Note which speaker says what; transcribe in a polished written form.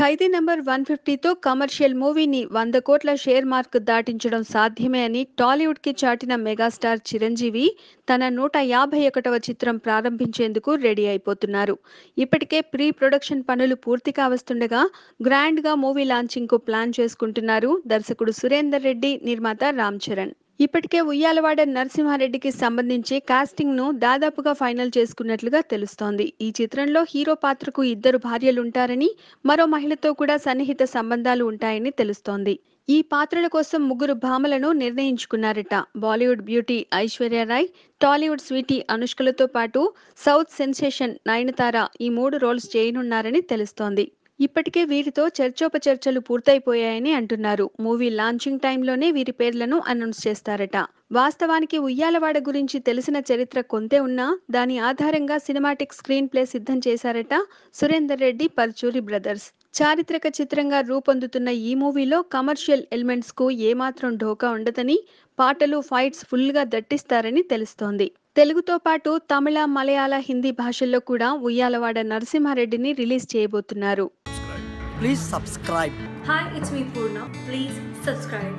Speaker 1: ఖైదీ number 150తో commercial మూవీని 100 కోట్ల share mark దాటించడం సాధ్యమే అని టాలీవుడ్కి చాటిన మెగాస్టార్ చిరంజీవి తన 151వ చిత్రం ప్రారంభించేందుకు రెడీ అయిపోతున్నారు. ఇప్పటికే ప్రీ ప్రొడక్షన్ పనులు పూర్తి కావస్తుండగా గ్రాండ్గా మూవీ లాంచింగ్కు ప్లాన్ చేసుకుంటున్నారు దర్శకుడు సురేందర్ రెడ్డి, నిర్మాత రామ్ చరణ్. ఇప్పటికే ఉయ్యాలవాడ నరసింహారెడ్డికి సంబంధించి కాస్టింగ్ ను దాదాపుగా ఫైనల్ చేసుకున్నట్లుగా తెలుస్తోంది. ఈ చిత్రంలో హీరో పాత్రకు 2 భార్యలుంటారని, మరో మహిళతో కూడా సన్నిహిత సంబంధాలు ఉంటాయని తెలుస్తోంది. ఈ పాత్రల కోసం 3 భామలను నిర్ణయించుకున్నారట. బాలీవుడ్ బ్యూటీ ఐశ్వర్యరాయ్, టాలీవుడ్ స్వీటీ అనుష్కలతో పాటు సౌత్ సెన్సేషన్ నయనతార ఈ 3 రోల్స్ చేయనున్నారని తెలుస్తోంది. ఇప్పటికే వీరితో చర్చోపచర్చలు పూర్తయిపోయాయని అంటున్నారు. మూవీ లాంచింగ్ టైంలోనే వీరి పేర్లను అనౌన్స్ చేస్తారట. వాస్తవానికి ఉయ్యాలవాడ గురించి తెలిసిన చరిత్ర కొంతే ఉన్నా దాని ఆధారంగా సినిమాటిక్ స్క్రీన్ ప్లే సిద్ధం చేశారట సురేందర్ రెడ్డి, పర్చూరి బ్రదర్స్. చారిత్రక చిత్రంగా రూపొందుతున్న ఈ మూవీలో కమర్షియల్ ఎలిమెంట్స్ కు ఏమాత్రం ఢోకా ఉండదని, పాటలు, ఫైట్స్ ఫుల్ గా దట్టిస్తారని తెలుస్తోంది. తెలుగుతో పాటు తమిళ, మలయాళ, హిందీ భాషల్లో కూడా ఉయ్యాలవాడ నరసింహారెడ్డిని రిలీజ్ చేయబోతున్నారు.
Speaker 2: Please subscribe.
Speaker 3: Hi, it's me Purna. Please subscribe.